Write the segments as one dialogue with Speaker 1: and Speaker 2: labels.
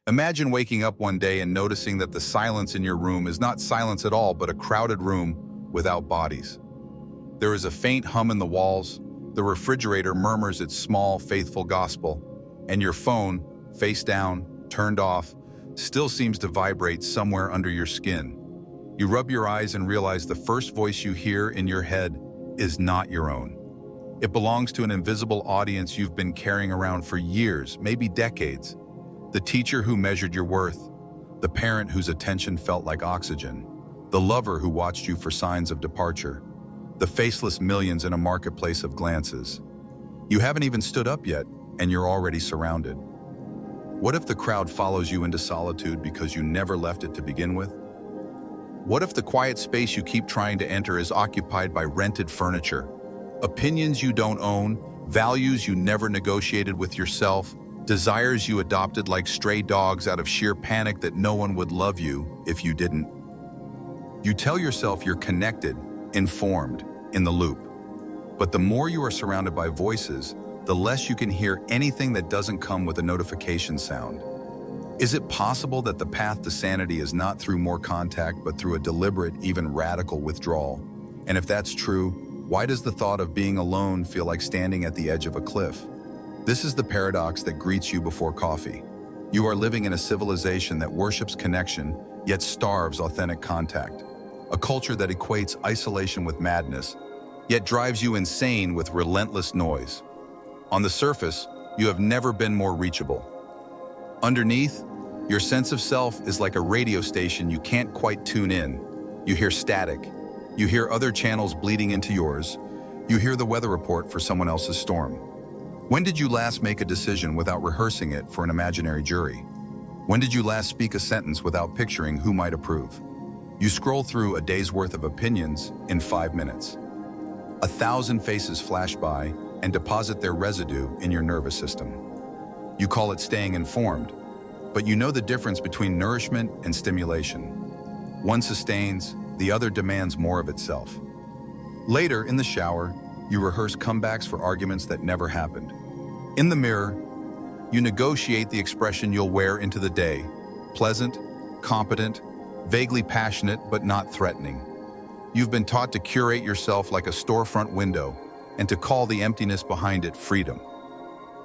Speaker 1: Imagine waking up one day and noticing that the silence in your room is not silence at all, but a crowded room without bodies. There is a faint hum in the walls, the refrigerator murmurs its small, faithful gospel, and your phone, face down, turned off, still seems to vibrate somewhere under your skin. You rub your eyes and realize the first voice you hear in your head is not your own. It belongs to an invisible audience you've been carrying around for years, maybe decades. The teacher who measured your worth, the parent whose attention felt like oxygen, the lover who watched you for signs of departure, the faceless millions in a marketplace of glances. You haven't even stood up yet, and you're already surrounded. What if the crowd follows you into solitude because you never left it to begin with? What if the quiet space you keep trying to enter is occupied by rented furniture, opinions you don't own, values you never negotiated with yourself, desires you adopted like stray dogs out of sheer panic that no one would love you if you didn't? You tell yourself you're connected, informed, in the loop. But the more you are surrounded by voices, the less you can hear anything that doesn't come with a notification sound. Is it possible that the path to sanity is not through more contact, but through a deliberate, even radical withdrawal? And if that's true, why does the thought of being alone feel like standing at the edge of a cliff? This is the paradox that greets you before coffee. You are living in a civilization that worships connection, yet starves authentic contact. A culture that equates isolation with madness, yet drives you insane with relentless noise. On the surface, you have never been more reachable. Underneath, your sense of self is like a radio station you can't quite tune in. You hear static. You hear other channels bleeding into yours. You hear the weather report for someone else's storm. When did you last make a decision without rehearsing it for an imaginary jury? When did you last speak a sentence without picturing who might approve? You scroll through a day's worth of opinions in 5 minutes. 1,000 faces flash by and deposit their residue in your nervous system. You call it staying informed, but you know the difference between nourishment and stimulation. One sustains, the other demands more of itself. Later, in the shower, you rehearse comebacks for arguments that never happened. In the mirror, you negotiate the expression you'll wear into the day: pleasant, competent, vaguely passionate, but not threatening. You've been taught to curate yourself like a storefront window and to call the emptiness behind it freedom.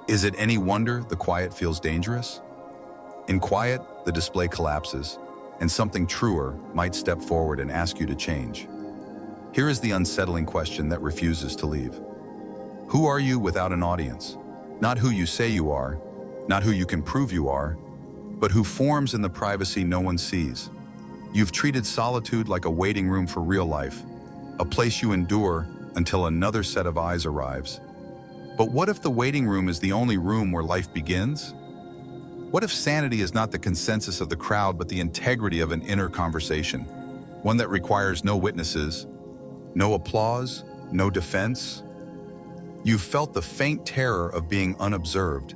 Speaker 1: Is it any wonder the quiet feels dangerous? In quiet, the display collapses, and something truer might step forward and ask you to change. Here is the unsettling question that refuses to leave. Who are you without an audience? Not who you say you are, not who you can prove you are, but who forms in the privacy no one sees. You've treated solitude like a waiting room for real life, a place you endure until another set of eyes arrives. But what if the waiting room is the only room where life begins? What if sanity is not the consensus of the crowd, but the integrity of an inner conversation, one that requires no witnesses, no applause, no defense? You've felt the faint terror of being unobserved.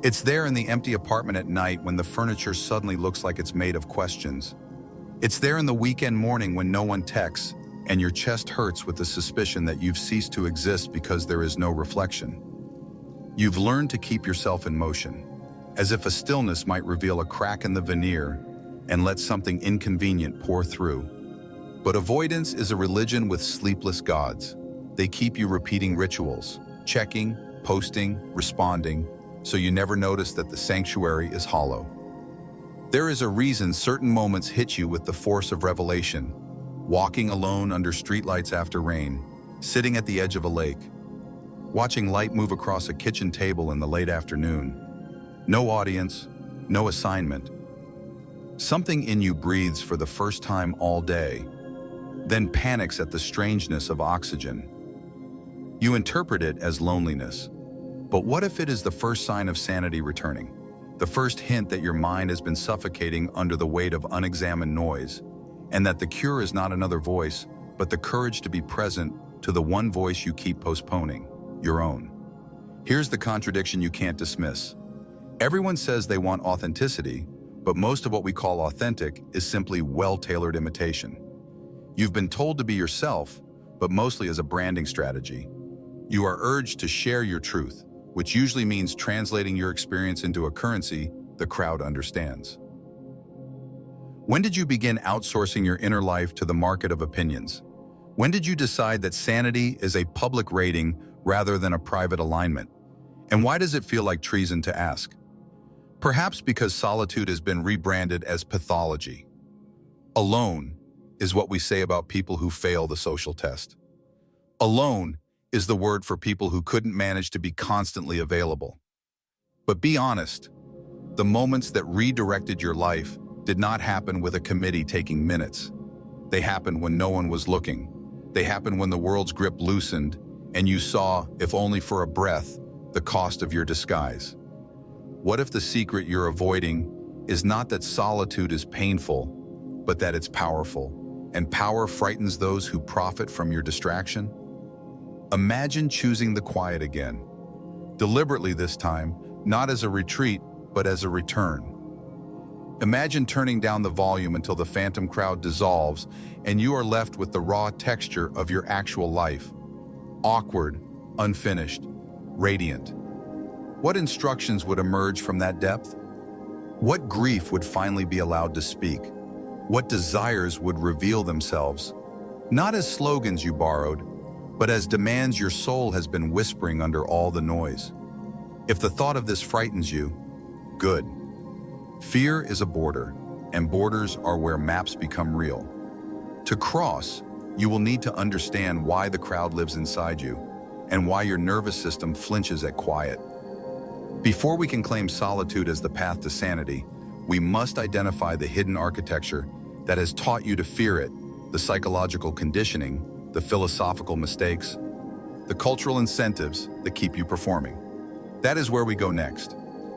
Speaker 1: It's there in the empty apartment at night when the furniture suddenly looks like it's made of questions. It's there in the weekend morning when no one texts and your chest hurts with the suspicion that you've ceased to exist because there is no reflection. You've learned to keep yourself in motion, as if a stillness might reveal a crack in the veneer and let something inconvenient pour through. But avoidance is a religion with sleepless gods. They keep you repeating rituals, checking, posting, responding, so you never notice that the sanctuary is hollow. There is a reason certain moments hit you with the force of revelation: walking alone under streetlights after rain, sitting at the edge of a lake, watching light move across a kitchen table in the late afternoon. No audience, no assignment. Something in you breathes for the first time all day, then panics at the strangeness of oxygen. You interpret it as loneliness. But what if it is the first sign of sanity returning? The first hint that your mind has been suffocating under the weight of unexamined noise, and that the cure is not another voice, but the courage to be present to the one voice you keep postponing, your own. Here's the contradiction you can't dismiss. Everyone says they want authenticity, but most of what we call authentic is simply well-tailored imitation. You've been told to be yourself, but mostly as a branding strategy. You are urged to share your truth, which usually means translating your experience into a currency the crowd understands. When did you begin outsourcing your inner life to the market of opinions? When did you decide that sanity is a public rating rather than a private alignment? And why does it feel like treason to ask? Perhaps because solitude has been rebranded as pathology. Alone is what we say about people who fail the social test. Alone is the word for people who couldn't manage to be constantly available. But be honest, the moments that redirected your life did not happen with a committee taking minutes. They happened when no one was looking. They happened when the world's grip loosened and you saw, if only for a breath, the cost of your disguise. What if the secret you're avoiding is not that solitude is painful, but that it's powerful, and power frightens those who profit from your distraction? Imagine choosing the quiet again, deliberately this time, not as a retreat, but as a return. Imagine turning down the volume until the phantom crowd dissolves and you are left with the raw texture of your actual life. Awkward, unfinished, radiant. What instructions would emerge from that depth? What grief would finally be allowed to speak? What desires would reveal themselves? Not as slogans you borrowed, but as demands your soul has been whispering under all the noise. If the thought of this frightens you, good. Fear is a border, and borders are where maps become real. To cross, you will need to understand why the crowd lives inside you, and why your nervous system flinches at quiet. Before we can claim solitude as the path to sanity, we must identify the hidden architecture that has taught you to fear it, the psychological conditioning, the philosophical mistakes, the cultural incentives that keep you performing. That is where we go next.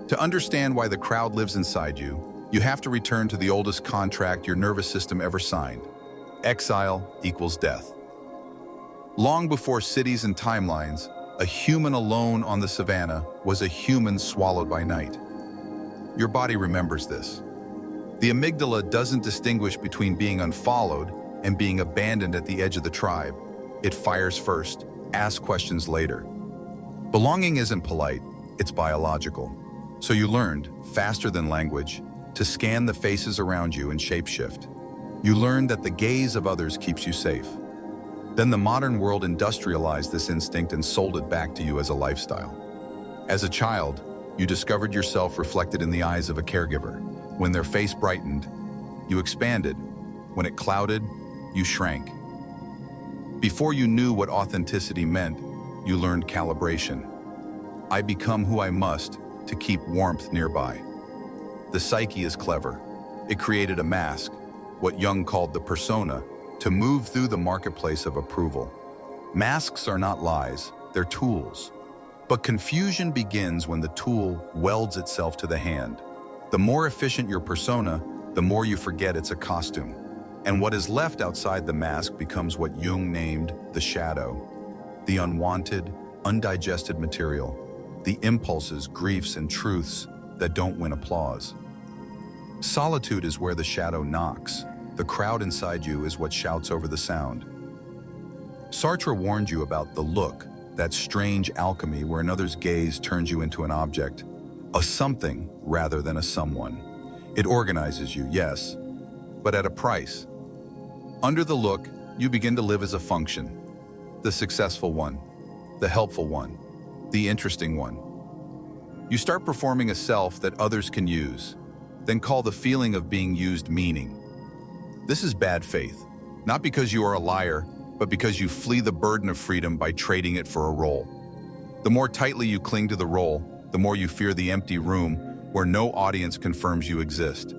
Speaker 1: To understand why the crowd lives inside you, you have to return to the oldest contract your nervous system ever signed. Exile equals death. Long before cities and timelines, a human alone on the savannah was a human swallowed by night. Your body remembers this. The amygdala doesn't distinguish between being unfollowed and being abandoned at the edge of the tribe. It fires first, asks questions later. Belonging isn't polite, it's biological. So you learned, faster than language, to scan the faces around you and shapeshift. You learned that the gaze of others keeps you safe. Then the modern world industrialized this instinct and sold it back to you as a lifestyle. As a child, you discovered yourself reflected in the eyes of a caregiver. When their face brightened, you expanded. When it clouded, you shrank. Before you knew what authenticity meant, you learned calibration. I become who I must to keep warmth nearby. The psyche is clever. It created a mask, what Jung called the persona, to move through the marketplace of approval. Masks are not lies, they're tools. But confusion begins when the tool welds itself to the hand. The more efficient your persona, the more you forget it's a costume. And what is left outside the mask becomes what Jung named the shadow, the unwanted, undigested material, the impulses, griefs, and truths that don't win applause. Solitude is where the shadow knocks. The crowd inside you is what shouts over the sound. Sartre warned you about the look, that strange alchemy where another's gaze turns you into an object, a something rather than a someone. It organizes you, yes, but at a price. Under the look, you begin to live as a function, the successful one, the helpful one, the interesting one. You start performing a self that others can use, then call the feeling of being used meaning. This is bad faith, not because you are a liar, but because you flee the burden of freedom by trading it for a role. The more tightly you cling to the role, the more you fear the empty room where no audience confirms you exist.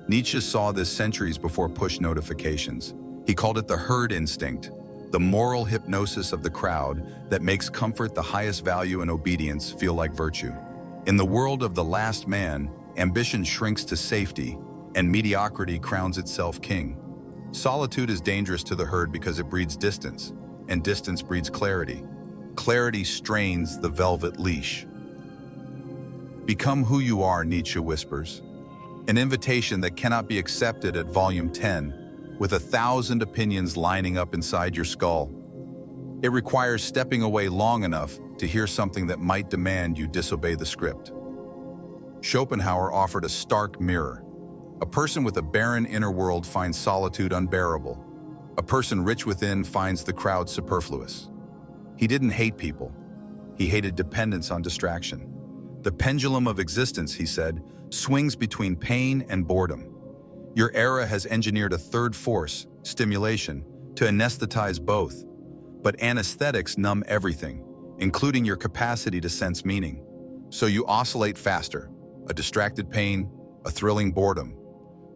Speaker 1: Nietzsche saw this centuries before push notifications. He called it the herd instinct, the moral hypnosis of the crowd that makes comfort the highest value and obedience feel like virtue. In the world of the last man, ambition shrinks to safety, and mediocrity crowns itself king. Solitude is dangerous to the herd because it breeds distance, and distance breeds clarity. Clarity strains the velvet leash. Become who you are, Nietzsche whispers. An invitation that cannot be accepted at volume 10, with 1,000 opinions lining up inside your skull. It requires stepping away long enough to hear something that might demand you disobey the script. Schopenhauer offered a stark mirror. A person with a barren inner world finds solitude unbearable. A person rich within finds the crowd superfluous. He didn't hate people. He hated dependence on distraction. The pendulum of existence, he said, swings between pain and boredom. Your era has engineered a third force, stimulation, to anesthetize both. But anesthetics numb everything, including your capacity to sense meaning. So you oscillate faster, a distracted pain, a thrilling boredom.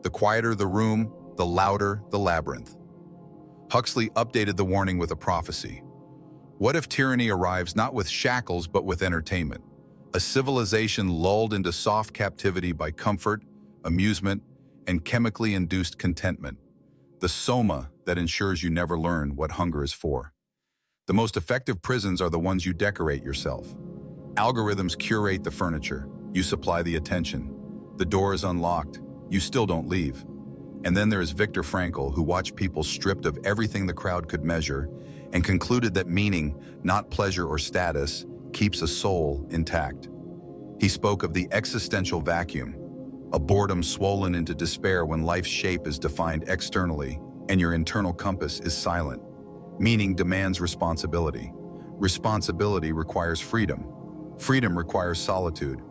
Speaker 1: The quieter the room, the louder the labyrinth. Huxley updated the warning with a prophecy. What if tyranny arrives not with shackles but with entertainment? A civilization lulled into soft captivity by comfort, amusement, and chemically induced contentment. The soma that ensures you never learn what hunger is for. The most effective prisons are the ones you decorate yourself. Algorithms curate the furniture, you supply the attention. The door is unlocked, you still don't leave. And then there is Viktor Frankl, who watched people stripped of everything the crowd could measure and concluded that meaning, not pleasure or status, keeps a soul intact. He spoke of the existential vacuum, a boredom swollen into despair when life's shape is defined externally and your internal compass is silent. Meaning demands responsibility. Responsibility requires freedom. Freedom requires solitude.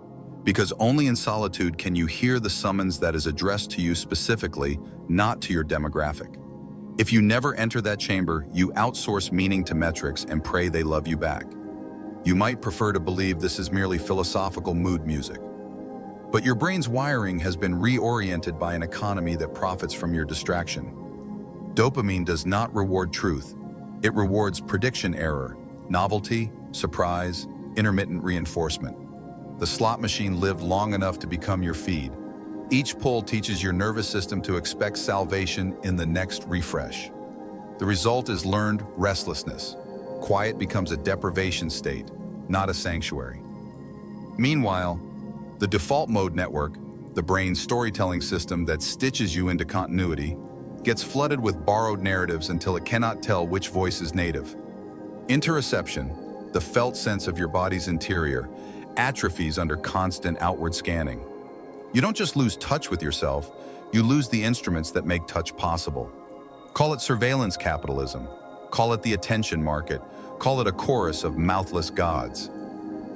Speaker 1: Because only in solitude can you hear the summons that is addressed to you specifically, not to your demographic. If you never enter that chamber, you outsource meaning to metrics and pray they love you back. You might prefer to believe this is merely philosophical mood music. But your brain's wiring has been reoriented by an economy that profits from your distraction. Dopamine does not reward truth. It rewards prediction error, novelty, surprise, intermittent reinforcement. The slot machine lived long enough to become your feed. Each pull teaches your nervous system to expect salvation in the next refresh. The result is learned restlessness. Quiet becomes a deprivation state, not a sanctuary. Meanwhile, the default mode network, the brain's storytelling system that stitches you into continuity, gets flooded with borrowed narratives until it cannot tell which voice is native. Interoception, the felt sense of your body's interior, atrophies under constant outward scanning. You don't just lose touch with yourself, you lose the instruments that make touch possible. Call it surveillance capitalism, call it the attention market, call it a chorus of mouthless gods.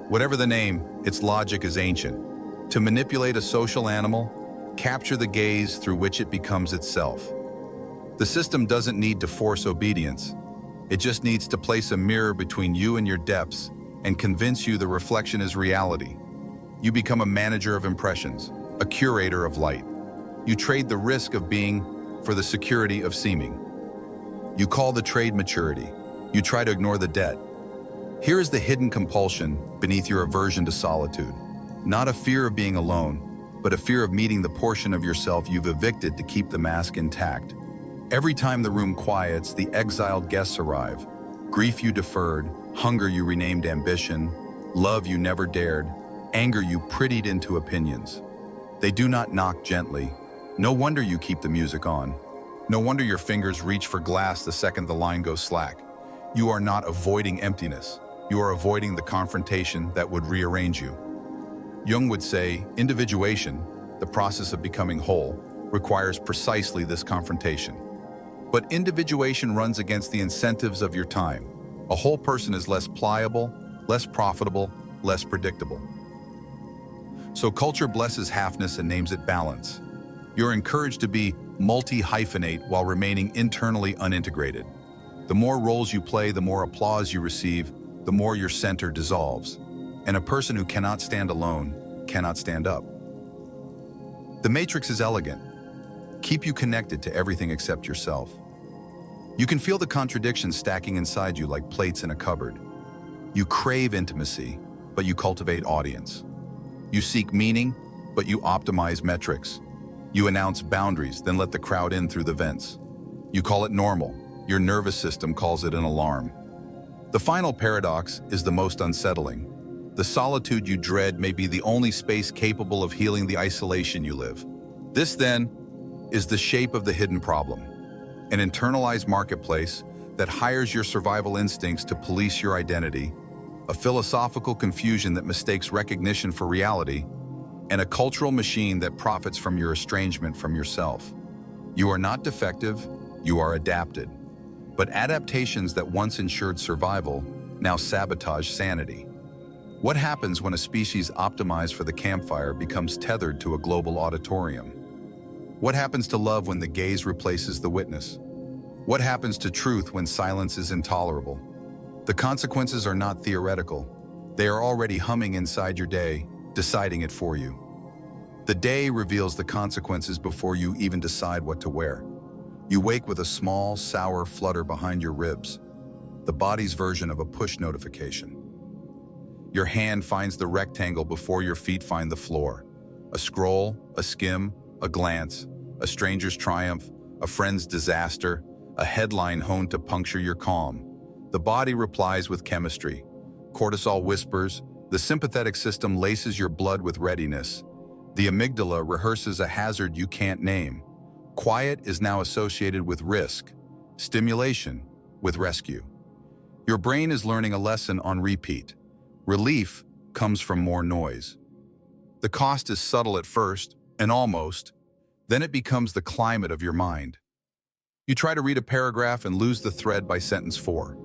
Speaker 1: Whatever the name, its logic is ancient. To manipulate a social animal, capture the gaze through which it becomes itself. The system doesn't need to force obedience. It just needs to place a mirror between you and your depths and convince you the reflection is reality. You become a manager of impressions, a curator of light. You trade the risk of being for the security of seeming. You call the trade maturity. You try to ignore the debt. Here is the hidden compulsion beneath your aversion to solitude. Not a fear of being alone, but a fear of meeting the portion of yourself you've evicted to keep the mask intact. Every time the room quiets, the exiled guests arrive. Grief you deferred, hunger you renamed ambition, love you never dared, anger you prettied into opinions. They do not knock gently. No wonder you keep the music on. No wonder your fingers reach for glass the second the line goes slack. You are not avoiding emptiness. You are avoiding the confrontation that would rearrange you. Jung would say, individuation, the process of becoming whole, requires precisely this confrontation. But individuation runs against the incentives of your time. A whole person is less pliable, less profitable, less predictable. So culture blesses halfness and names it balance. You're encouraged to be multi-hyphenate while remaining internally unintegrated. The more roles you play, the more applause you receive, the more your center dissolves. And a person who cannot stand alone cannot stand up. The matrix is elegant. Keep you connected to everything except yourself. You can feel the contradictions stacking inside you like plates in a cupboard. You crave intimacy, but you cultivate audience. You seek meaning, but you optimize metrics. You announce boundaries, then let the crowd in through the vents. You call it normal. Your nervous system calls it an alarm. The final paradox is the most unsettling. The solitude you dread may be the only space capable of healing the isolation you live. This, then, is the shape of the hidden problem. An internalized marketplace that hires your survival instincts to police your identity, a philosophical confusion that mistakes recognition for reality, and a cultural machine that profits from your estrangement from yourself. You are not defective, you are adapted. But adaptations that once ensured survival now sabotage sanity. What happens when a species optimized for the campfire becomes tethered to a global auditorium? What happens to love when the gaze replaces the witness? What happens to truth when silence is intolerable? The consequences are not theoretical. They are already humming inside your day, deciding it for you. The day reveals the consequences before you even decide what to wear. You wake with a small, sour flutter behind your ribs, the body's version of a push notification. Your hand finds the rectangle before your feet find the floor. A scroll, a skim, a glance, a stranger's triumph, a friend's disaster, a headline honed to puncture your calm. The body replies with chemistry. Cortisol whispers, the sympathetic system laces your blood with readiness. The amygdala rehearses a hazard you can't name. Quiet is now associated with risk, stimulation with rescue. Your brain is learning a lesson on repeat. Relief comes from more noise. The cost is subtle at first, and almost, then it becomes the climate of your mind. You try to read a paragraph and lose the thread by sentence 4.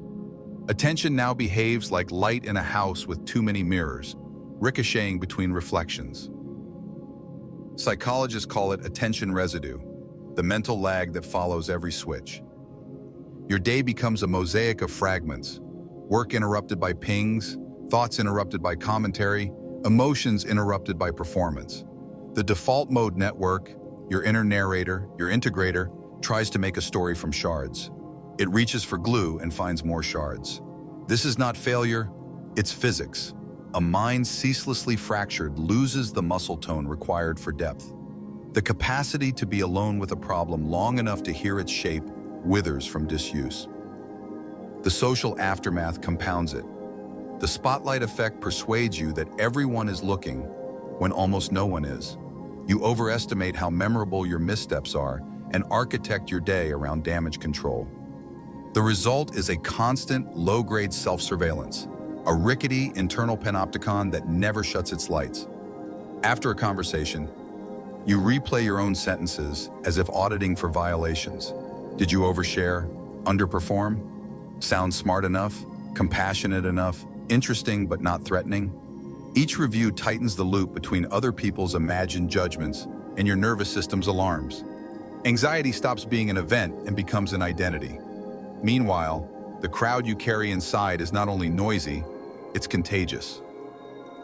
Speaker 1: Attention now behaves like light in a house with too many mirrors, ricocheting between reflections. Psychologists call it attention residue, the mental lag that follows every switch. Your day becomes a mosaic of fragments, work interrupted by pings, thoughts interrupted by commentary, emotions interrupted by performance. The default mode network, your inner narrator, your integrator, tries to make a story from shards. It reaches for glue and finds more shards. This is not failure, it's physics. A mind ceaselessly fractured loses the muscle tone required for depth. The capacity to be alone with a problem long enough to hear its shape withers from disuse. The social aftermath compounds it. The spotlight effect persuades you that everyone is looking when almost no one is. You overestimate how memorable your missteps are and architect your day around damage control. The result is a constant, low-grade self-surveillance, a rickety internal panopticon that never shuts its lights. After a conversation, you replay your own sentences as if auditing for violations. Did you overshare? Underperform? Sound smart enough? Compassionate enough? Interesting but not threatening? Each review tightens the loop between other people's imagined judgments and your nervous system's alarms. Anxiety stops being an event and becomes an identity. Meanwhile, the crowd you carry inside is not only noisy, it's contagious.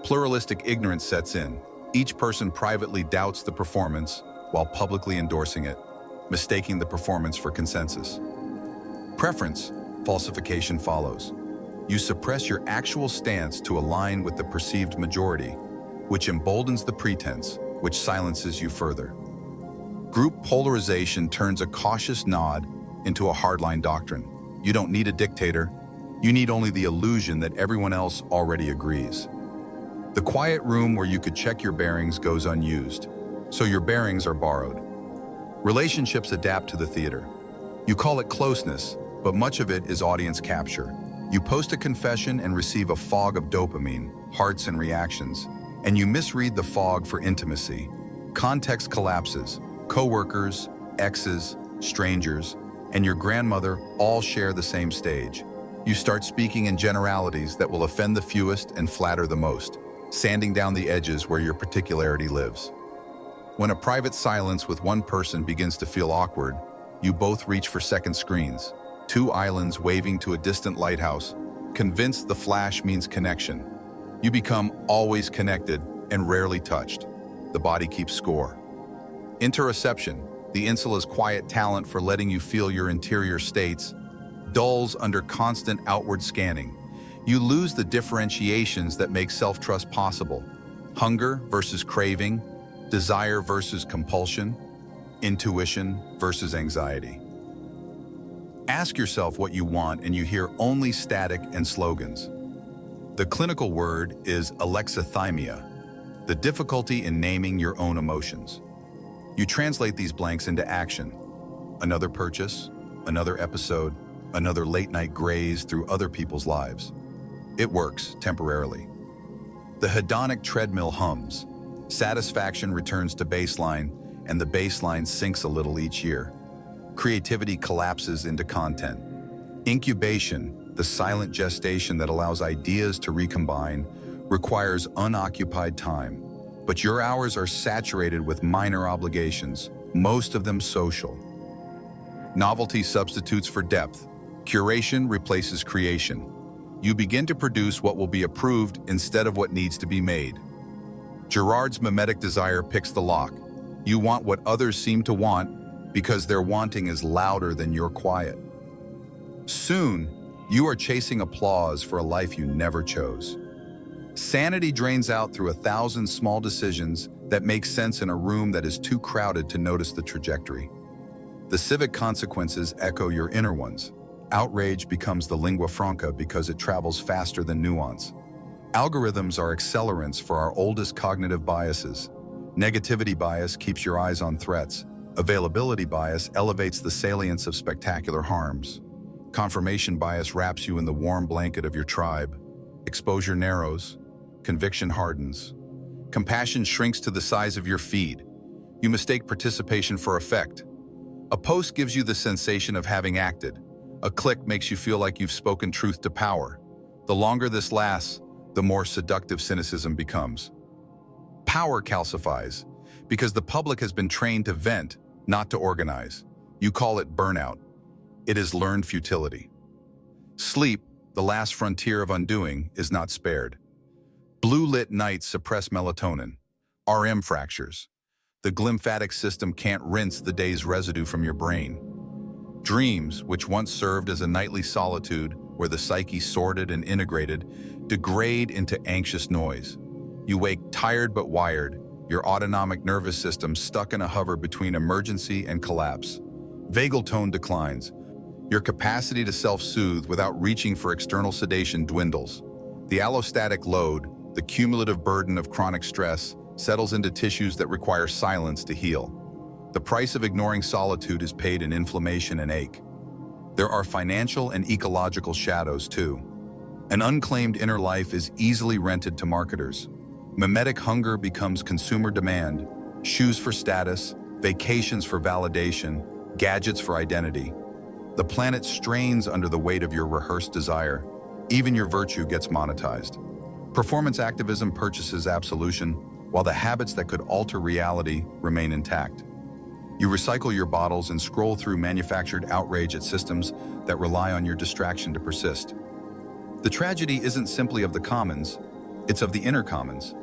Speaker 1: Pluralistic ignorance sets in. Each person privately doubts the performance while publicly endorsing it, mistaking the performance for consensus. Preference falsification follows. You suppress your actual stance to align with the perceived majority, which emboldens the pretense, which silences you further. Group polarization turns a cautious nod into a hardline doctrine. You don't need a dictator. You need only the illusion that everyone else already agrees. The quiet room where you could check your bearings goes unused, so your bearings are borrowed. Relationships adapt to the theater. You call it closeness, but much of it is audience capture. You post a confession and receive a fog of dopamine, hearts and reactions, and you misread the fog for intimacy. Context collapses. Coworkers, exes, strangers, and your grandmother all share the same stage. You start speaking in generalities that will offend the fewest and flatter the most, sanding down the edges where your particularity lives. When a private silence with one person begins to feel awkward, you both reach for second screens, two islands waving to a distant lighthouse, convinced the flash means connection. You become always connected and rarely touched. The body keeps score. Interoception, the insula's quiet talent for letting you feel your interior states, dulls under constant outward scanning. You lose the differentiations that make self-trust possible. Hunger versus craving, desire versus compulsion, intuition versus anxiety. Ask yourself what you want and you hear only static and slogans. The clinical word is alexithymia, the difficulty in naming your own emotions. You translate these blanks into action. Another purchase, another episode, another late-night graze through other people's lives. It works temporarily. The hedonic treadmill hums. Satisfaction returns to baseline, and the baseline sinks a little each year. Creativity collapses into content. Incubation, the silent gestation that allows ideas to recombine, requires unoccupied time. But your hours are saturated with minor obligations, most of them social. Novelty substitutes for depth. Curation replaces creation. You begin to produce what will be approved instead of what needs to be made. Girard's mimetic desire picks the lock. You want what others seem to want because their wanting is louder than your quiet. Soon, you are chasing applause for a life you never chose. Sanity drains out through 1,000 small decisions that make sense in a room that is too crowded to notice the trajectory. The civic consequences echo your inner ones. Outrage becomes the lingua franca because it travels faster than nuance. Algorithms are accelerants for our oldest cognitive biases. Negativity bias keeps your eyes on threats. Availability bias elevates the salience of spectacular harms. Confirmation bias wraps you in the warm blanket of your tribe. Exposure narrows. Conviction hardens. Compassion shrinks to the size of your feed. You mistake participation for effect. A post gives you the sensation of having acted. A click makes you feel like you've spoken truth to power. The longer this lasts, the more seductive cynicism becomes. Power calcifies because the public has been trained to vent, not to organize. You call it burnout. It is learned futility. Sleep, the last frontier of undoing, is not spared. Blue-lit nights suppress melatonin. RM fractures. The glymphatic system can't rinse the day's residue from your brain. Dreams, which once served as a nightly solitude where the psyche sorted and integrated, degrade into anxious noise. You wake tired but wired, your autonomic nervous system stuck in a hover between emergency and collapse. Vagal tone declines. Your capacity to self-soothe without reaching for external sedation dwindles. The allostatic load, the cumulative burden of chronic stress, settles into tissues that require silence to heal. The price of ignoring solitude is paid in inflammation and ache. There are financial and ecological shadows, too. An unclaimed inner life is easily rented to marketers. Mimetic hunger becomes consumer demand, shoes for status, vacations for validation, gadgets for identity. The planet strains under the weight of your rehearsed desire. Even your virtue gets monetized. Performance activism purchases absolution, while the habits that could alter reality remain intact. You recycle your bottles and scroll through manufactured outrage at systems that rely on your distraction to persist. The tragedy isn't simply of the commons, it's of the inner commons.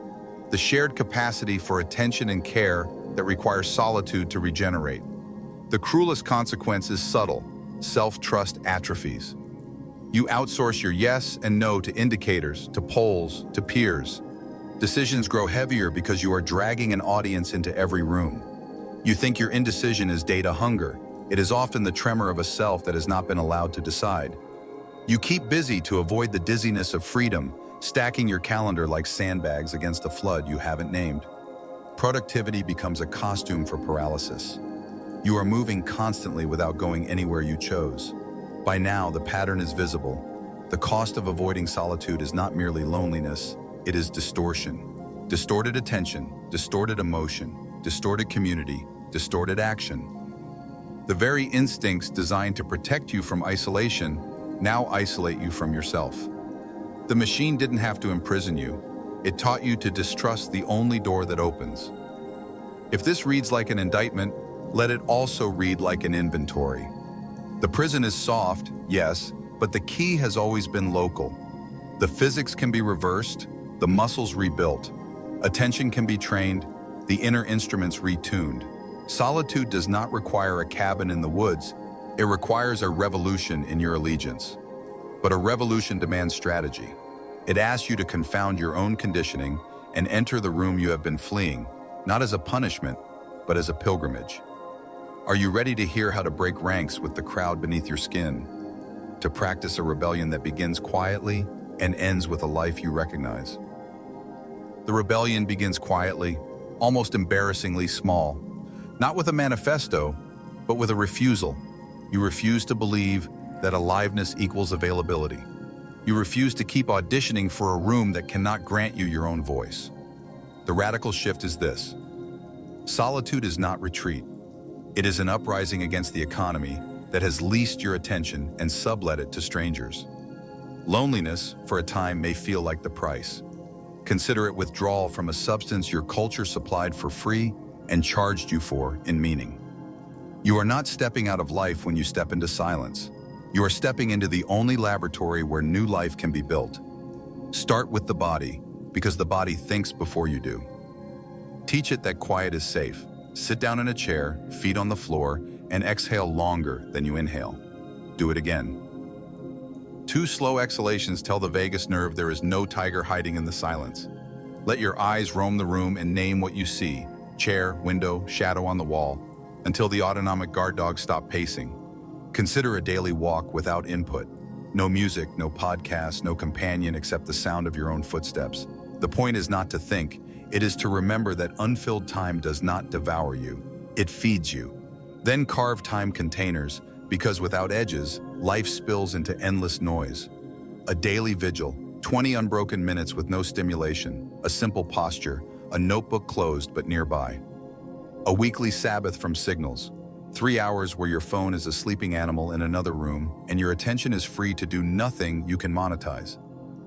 Speaker 1: The shared capacity for attention and care that requires solitude to regenerate. The cruelest consequence is subtle. Self-trust atrophies. You outsource your yes and no to indicators, to polls, to peers. Decisions grow heavier because you are dragging an audience into every room. You think your indecision is data hunger. It is often the tremor of a self that has not been allowed to decide. You keep busy to avoid the dizziness of freedom, stacking your calendar like sandbags against a flood you haven't named. Productivity becomes a costume for paralysis. You are moving constantly without going anywhere you chose. By now, the pattern is visible. The cost of avoiding solitude is not merely loneliness, it is distortion. Distorted attention, distorted emotion, distorted community, distorted action. The very instincts designed to protect you from isolation now isolate you from yourself. The machine didn't have to imprison you. It taught you to distrust the only door that opens. If this reads like an indictment, let it also read like an inventory. The prison is soft, yes, but the key has always been local. The physics can be reversed, the muscles rebuilt. Attention can be trained, the inner instruments retuned. Solitude does not require a cabin in the woods. It requires a revolution in your allegiance. But a revolution demands strategy. It asks you to confound your own conditioning and enter the room you have been fleeing, not as a punishment, but as a pilgrimage. Are you ready to hear how to break ranks with the crowd beneath your skin? To practice a rebellion that begins quietly and ends with a life you recognize? The rebellion begins quietly, almost embarrassingly small. Not with a manifesto, but with a refusal. You refuse to believe that aliveness equals availability. You refuse to keep auditioning for a room that cannot grant you your own voice. The radical shift is this. Solitude is not retreat. It is an uprising against the economy that has leased your attention and sublet it to strangers. Loneliness, for a time, may feel like the price. Consider it withdrawal from a substance your culture supplied for free and charged you for in meaning. You are not stepping out of life when you step into silence. You are stepping into the only laboratory where new life can be built. Start with the body, because the body thinks before you do. Teach it that quiet is safe. Sit down in a chair, feet on the floor, and exhale longer than you inhale. Do it again. 2 slow exhalations tell the vagus nerve there is no tiger hiding in the silence. Let your eyes roam the room and name what you see: chair, window, shadow on the wall, until the autonomic guard dogs stop pacing. Consider a daily walk without input. No music, no podcast, no companion except the sound of your own footsteps. The point is not to think, it is to remember that unfilled time does not devour you, it feeds you. Then carve time containers, because without edges, life spills into endless noise. A daily vigil, 20 unbroken minutes with no stimulation, a simple posture, a notebook closed but nearby. A weekly Sabbath from signals, 3 hours where your phone is a sleeping animal in another room and your attention is free to do nothing you can monetize.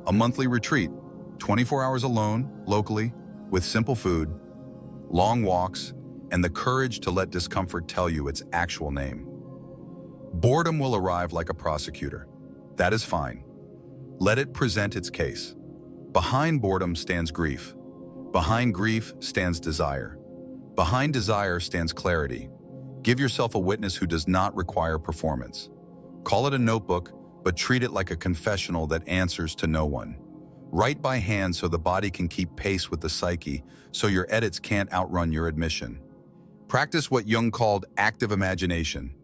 Speaker 1: A monthly retreat, 24 hours alone, locally, with simple food, long walks, and the courage to let discomfort tell you its actual name. Boredom will arrive like a prosecutor. That is fine. Let it present its case. Behind boredom stands grief. Behind grief stands desire. Behind desire stands clarity. Give yourself a witness who does not require performance. Call it a notebook, but treat it like a confessional that answers to no one. Write by hand so the body can keep pace with the psyche, so your edits can't outrun your admission. Practice what Jung called active imagination.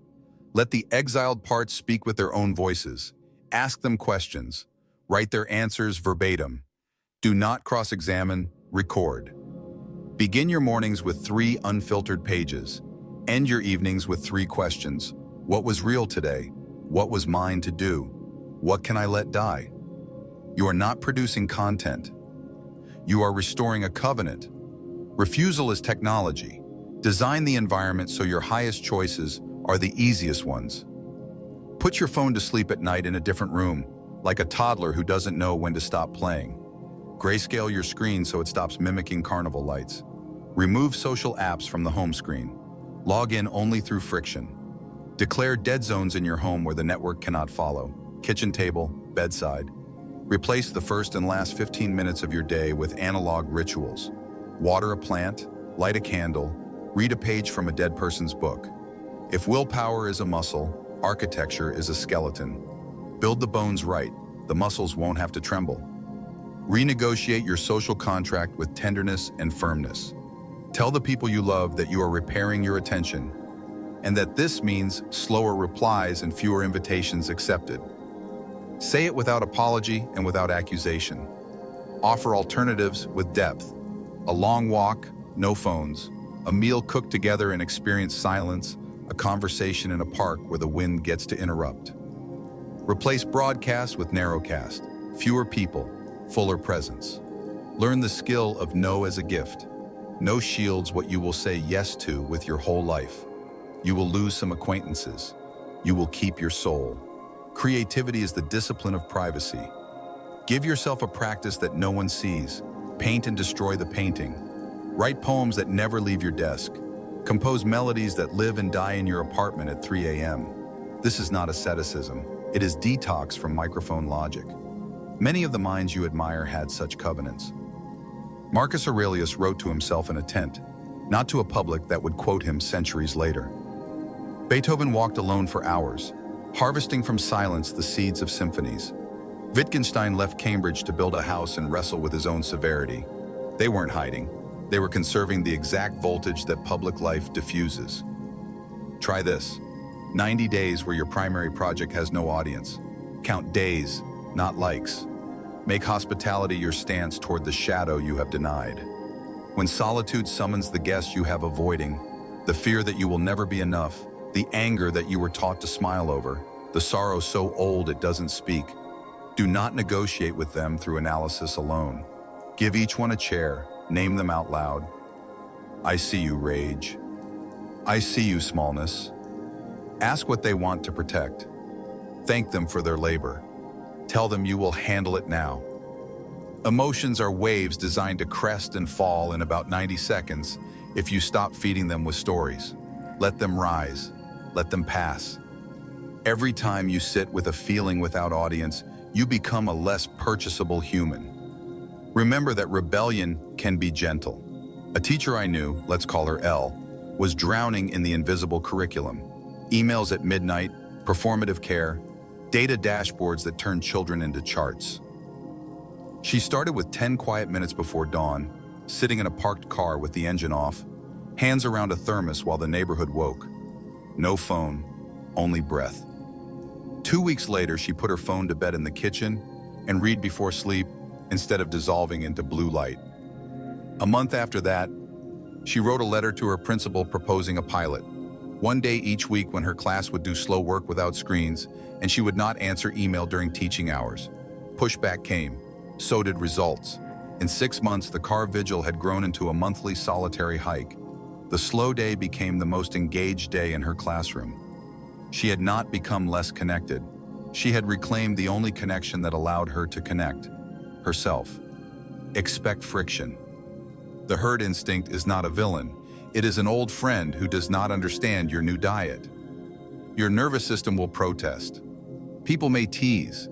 Speaker 1: Let the exiled parts speak with their own voices. Ask them questions. Write their answers verbatim. Do not cross-examine, record. Begin your mornings with 3 unfiltered pages. End your evenings with 3 questions. What was real today? What was mine to do? What can I let die? You are not producing content. You are restoring a covenant. Refusal is technology. Design the environment so your highest choices are the easiest ones. Put your phone to sleep at night in a different room, like a toddler who doesn't know when to stop playing. Grayscale your screen so it stops mimicking carnival lights. Remove social apps from the home screen. Log in only through friction. Declare dead zones in your home where the network cannot follow. Kitchen table, bedside. Replace the first and last 15 minutes of your day with analog rituals. Water a plant, light a candle, read a page from a dead person's book. If willpower is a muscle, architecture is a skeleton. Build the bones right, the muscles won't have to tremble. Renegotiate your social contract with tenderness and firmness. Tell the people you love that you are repairing your attention, and that this means slower replies and fewer invitations accepted. Say it without apology and without accusation. Offer alternatives with depth. A long walk, no phones. A meal cooked together and experience silence. A conversation in a park where the wind gets to interrupt. Replace broadcast with narrowcast. Fewer people, fuller presence. Learn the skill of no as a gift. No shields what you will say yes to with your whole life. You will lose some acquaintances. You will keep your soul. Creativity is the discipline of privacy. Give yourself a practice that no one sees. Paint and destroy the painting. Write poems that never leave your desk. Compose melodies that live and die in your apartment at 3 a.m. This is not asceticism. It is detox from microphone logic. Many of the minds you admire had such covenants. Marcus Aurelius wrote to himself in a tent, not to a public that would quote him centuries later. Beethoven walked alone for hours, harvesting from silence the seeds of symphonies. Wittgenstein left Cambridge to build a house and wrestle with his own severity. They weren't hiding. They were conserving the exact voltage that public life diffuses. Try this. 90 days where your primary project has no audience. Count days, not likes. Make hospitality your stance toward the shadow you have denied. When solitude summons the guest you have avoiding, the fear that you will never be enough, the anger that you were taught to smile over, the sorrow so old it doesn't speak, do not negotiate with them through analysis alone. Give each one a chair, Name them out loud. I see you, rage. I see you, smallness. Ask what they want to protect. Thank them for their labor. Tell them you will handle it now. Emotions are waves designed to crest and fall in about 90 seconds if you stop feeding them with stories. Let them rise. Let them pass. Every time you sit with a feeling without audience, you become a less purchasable human. Remember that rebellion can be gentle. A teacher I knew, let's call her L, was drowning in the invisible curriculum. Emails at midnight, performative care, data dashboards that turn children into charts. She started with 10 quiet minutes before dawn, sitting in a parked car with the engine off, hands around a thermos while the neighborhood woke. No phone, only breath. 2 weeks later, she put her phone to bed in the kitchen and read before sleep instead of dissolving into blue light. A month after that, she wrote a letter to her principal proposing a pilot. One day each week when her class would do slow work without screens and she would not answer email during teaching hours. Pushback came. So did results. In 6 months, the car vigil had grown into a monthly solitary hike. The slow day became the most engaged day in her classroom. She had not become less connected. She had reclaimed the only connection that allowed her to connect, herself. Expect friction. The herd instinct is not a villain. It is an old friend who does not understand your new diet. Your nervous system will protest. People may tease.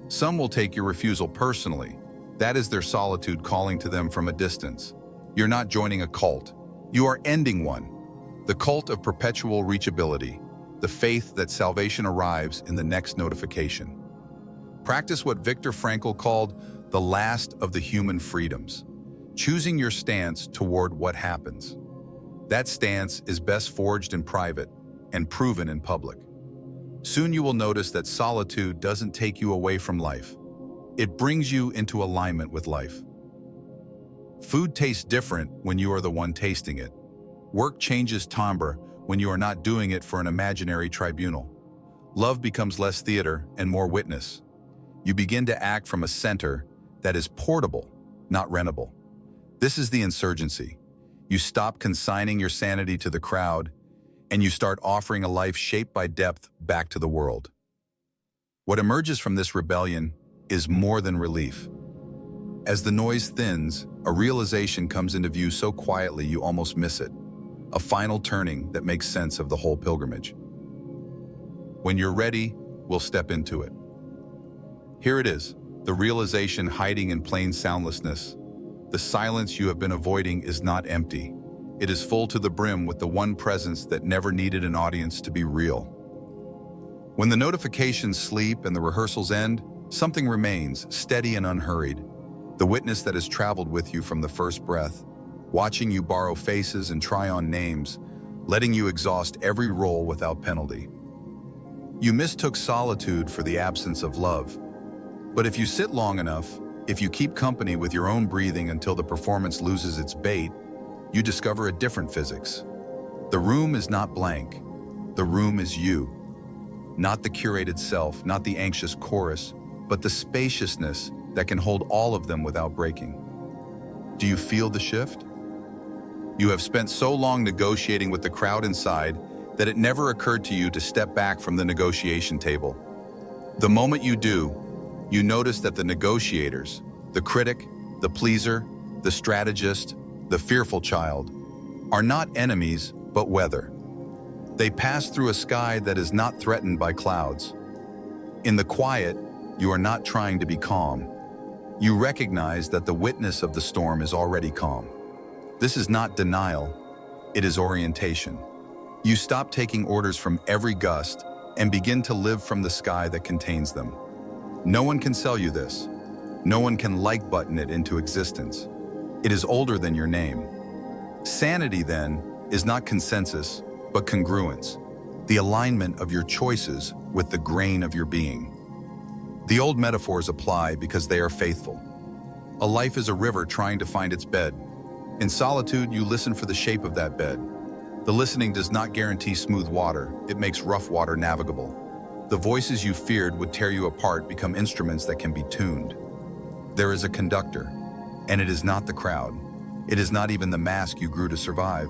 Speaker 1: Some will take your refusal personally. That is their solitude calling to them from a distance. You're not joining a cult. You are ending one. The cult of perpetual reachability, the faith that salvation arrives in the next notification. Practice what Viktor Frankl called the last of the human freedoms, choosing your stance toward what happens. That stance is best forged in private and proven in public. Soon you will notice that solitude doesn't take you away from life. It brings you into alignment with life. Food tastes different when you are the one tasting it. Work changes timbre when you are not doing it for an imaginary tribunal. Love becomes less theater and more witness. You begin to act from a center that is portable, not rentable. This is the insurgency. You stop consigning your sanity to the crowd, and you start offering a life shaped by depth back to the world. What emerges from this rebellion is more than relief. As the noise thins, a realization comes into view so quietly you almost miss it. A final turning that makes sense of the whole pilgrimage. When you're ready, we'll step into it. Here it is, the realization hiding in plain soundlessness. The silence you have been avoiding is not empty. It is full to the brim with the one presence that never needed an audience to be real. When the notifications sleep and the rehearsals end, something remains, steady and unhurried. The witness that has traveled with you from the first breath, watching you borrow faces and try on names, letting you exhaust every role without penalty. You mistook solitude for the absence of love. But if you sit long enough, if you keep company with your own breathing until the performance loses its bait, you discover a different physics. The room is not blank. The room is you. Not the curated self, not the anxious chorus, but the spaciousness that can hold all of them without breaking. Do you feel the shift? You have spent so long negotiating with the crowd inside that it never occurred to you to step back from the negotiation table. The moment you do, you notice that the negotiators, the critic, the pleaser, the strategist, the fearful child, are not enemies, but weather. They pass through a sky that is not threatened by clouds. In the quiet, you are not trying to be calm. You recognize that the witness of the storm is already calm. This is not denial, it is orientation. You stop taking orders from every gust and begin to live from the sky that contains them. No one can sell you this. No one can like button it into existence. It is older than your name. Sanity, then, is not consensus, but congruence, the alignment of your choices with the grain of your being. The old metaphors apply because they are faithful. A life is a river trying to find its bed. In solitude, you listen for the shape of that bed. The listening does not guarantee smooth water, it makes rough water navigable. The voices you feared would tear you apart become instruments that can be tuned. There is a conductor, and it is not the crowd. It is not even the mask you grew to survive.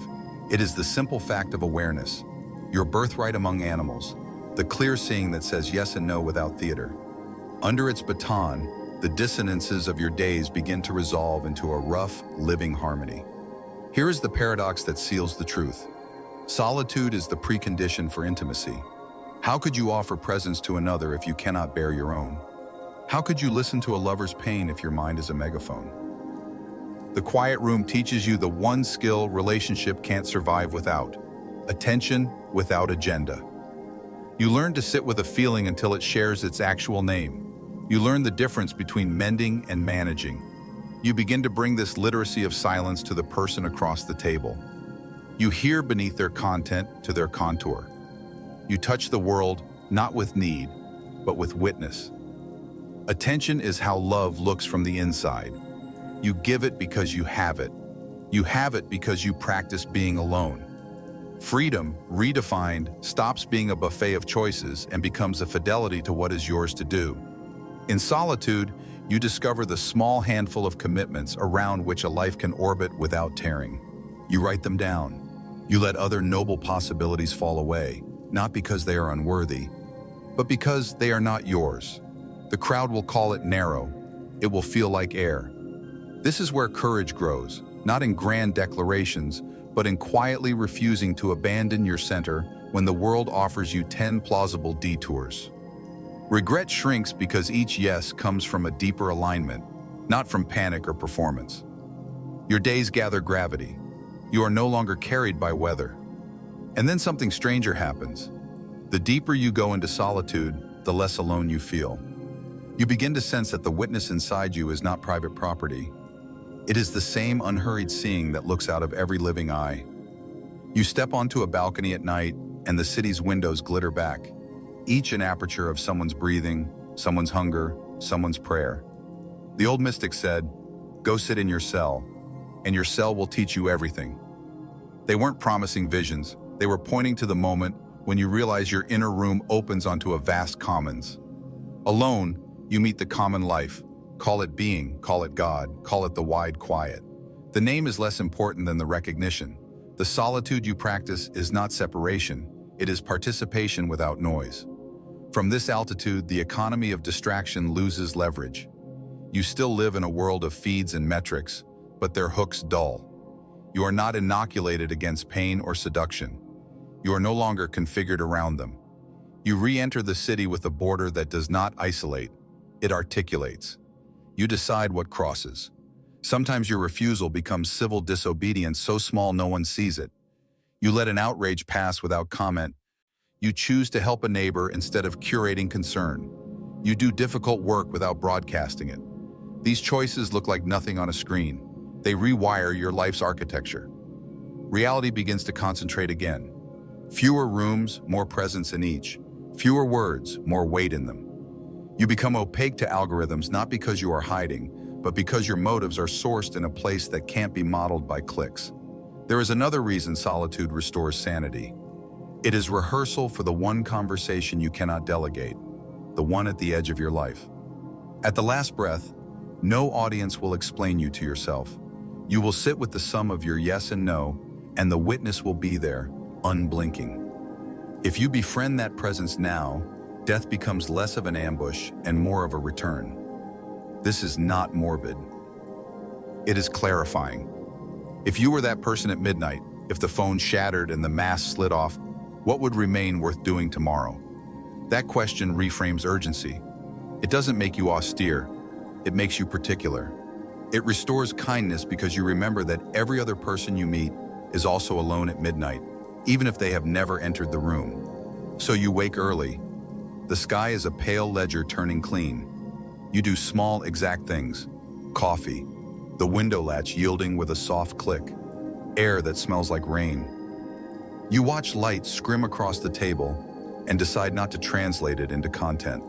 Speaker 1: It is the simple fact of awareness, your birthright among animals, the clear seeing that says yes and no without theater. Under its baton, the dissonances of your days begin to resolve into a rough, living harmony. Here is the paradox that seals the truth. Solitude is the precondition for intimacy. How could you offer presence to another if you cannot bear your own? How could you listen to a lover's pain if your mind is a megaphone? The quiet room teaches you the one skill relationship can't survive without: attention without agenda. You learn to sit with a feeling until it shares its actual name. You learn the difference between mending and managing. You begin to bring this literacy of silence to the person across the table. You hear beneath their content to their contour. You touch the world not with need, but with witness. Attention is how love looks from the inside. You give it because you have it. You have it because you practice being alone. Freedom, redefined, stops being a buffet of choices and becomes a fidelity to what is yours to do. In solitude, you discover the small handful of commitments around which a life can orbit without tearing. You write them down. You let other noble possibilities fall away, not because they are unworthy, but because they are not yours. The crowd will call it narrow. It will feel like air. This is where courage grows, not in grand declarations, but in quietly refusing to abandon your center when the world offers you 10 plausible detours. Regret shrinks because each yes comes from a deeper alignment, not from panic or performance. Your days gather gravity. You are no longer carried by weather. And then something stranger happens. The deeper you go into solitude, the less alone you feel. You begin to sense that the witness inside you is not private property. It is the same unhurried seeing that looks out of every living eye. You step onto a balcony at night, and the city's windows glitter back, each an aperture of someone's breathing, someone's hunger, someone's prayer. The old mystic said, "Go sit in your cell, and your cell will teach you everything." They weren't promising visions. They were pointing to the moment when you realize your inner room opens onto a vast commons. Alone, you meet the common life. Call it being, call it God, call it the wide quiet. The name is less important than the recognition. The solitude you practice is not separation, it is participation without noise. From this altitude, the economy of distraction loses leverage. You still live in a world of feeds and metrics, but their hooks dull. You are not inoculated against pain or seduction. You are no longer configured around them. You re-enter the city with a border that does not isolate, it articulates. You decide what crosses. Sometimes your refusal becomes civil disobedience so small no one sees it. You let an outrage pass without comment. You choose to help a neighbor instead of curating concern. You do difficult work without broadcasting it. These choices look like nothing on a screen. They rewire your life's architecture. Reality begins to concentrate again. Fewer rooms, more presence in each. Fewer words, more weight in them. You become opaque to algorithms not because you are hiding, but because your motives are sourced in a place that can't be modeled by clicks. There is another reason solitude restores sanity. It is rehearsal for the one conversation you cannot delegate, the one at the edge of your life. At the last breath, no audience will explain you to yourself. You will sit with the sum of your yes and no, and the witness will be there, unblinking. If you befriend that presence now, death becomes less of an ambush and more of a return. This is not morbid. It is clarifying. If you were that person at midnight, if the phone shattered and the mask slid off, what would remain worth doing tomorrow? That question reframes urgency. It doesn't make you austere. It makes you particular. It restores kindness because you remember that every other person you meet is also alone at midnight, even if they have never entered the room. So you wake early. The sky is a pale ledger turning clean. You do small, exact things. Coffee, the window latch yielding with a soft click, air that smells like rain. You watch light scrim across the table and decide not to translate it into content.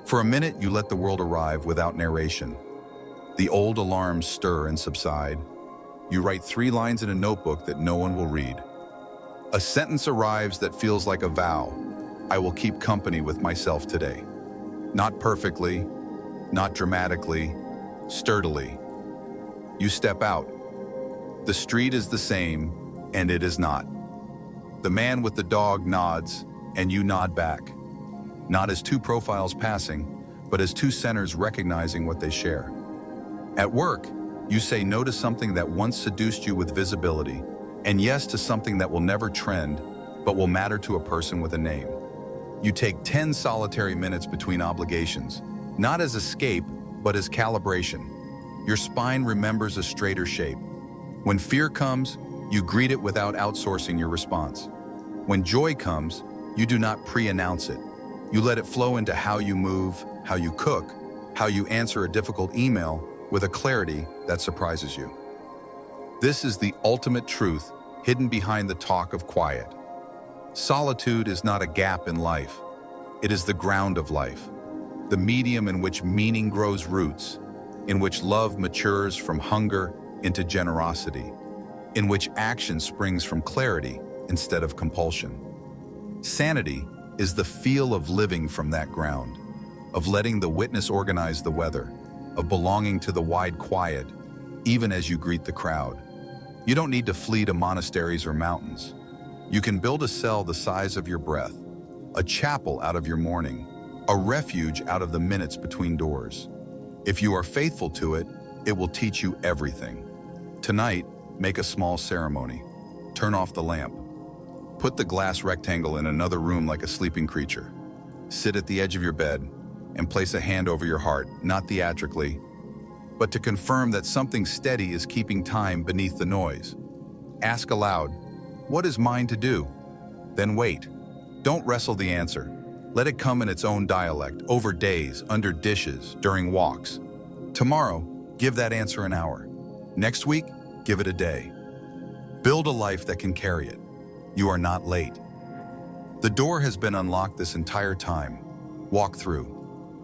Speaker 1: For a minute, you let the world arrive without narration. The old alarms stir and subside. You write 3 lines in a notebook that no one will read. A sentence arrives that feels like a vow. I will keep company with myself today. Not perfectly, not dramatically, sturdily. You step out. The street is the same, and it is not. The man with the dog nods, and you nod back. Not as two profiles passing, but as two centers recognizing what they share. At work, you say no to something that once seduced you with visibility, and yes to something that will never trend, but will matter to a person with a name. You take 10 solitary minutes between obligations, not as escape, but as calibration. Your spine remembers a straighter shape. When fear comes, you greet it without outsourcing your response. When joy comes, you do not pre-announce it. You let it flow into how you move, how you cook, how you answer a difficult email with a clarity that surprises you. This is the ultimate truth hidden behind the talk of quiet. Solitude is not a gap in life. It is the ground of life, the medium in which meaning grows roots, in which love matures from hunger into generosity, in which action springs from clarity instead of compulsion. Sanity is the feel of living from that ground, of letting the witness organize the weather, of belonging to the wide quiet, even as you greet the crowd. You don't need to flee to monasteries or mountains. You can build a cell the size of your breath, a chapel out of your morning, a refuge out of the minutes between doors. If you are faithful to it, it will teach you everything. Tonight, make a small ceremony. Turn off the lamp. Put the glass rectangle in another room like a sleeping creature. Sit at the edge of your bed and place a hand over your heart, not theatrically, but to confirm that something steady is keeping time beneath the noise. Ask aloud, what is mine to do? Then wait. Don't wrestle the answer. Let it come in its own dialect, over days, under dishes, during walks. Tomorrow, give that answer an hour. Next week, give it a day. Build a life that can carry it. You are not late. The door has been unlocked this entire time. Walk through.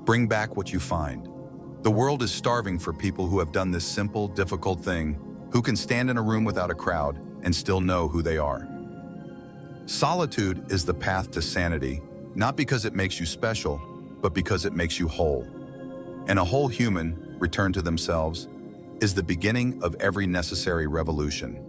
Speaker 1: Bring back what you find. The world is starving for people who have done this simple, difficult thing, who can stand in a room without a crowd and still know who they are. Solitude is the path to sanity, not because it makes you special, but because it makes you whole. And a whole human, returned to themselves, is the beginning of every necessary revolution.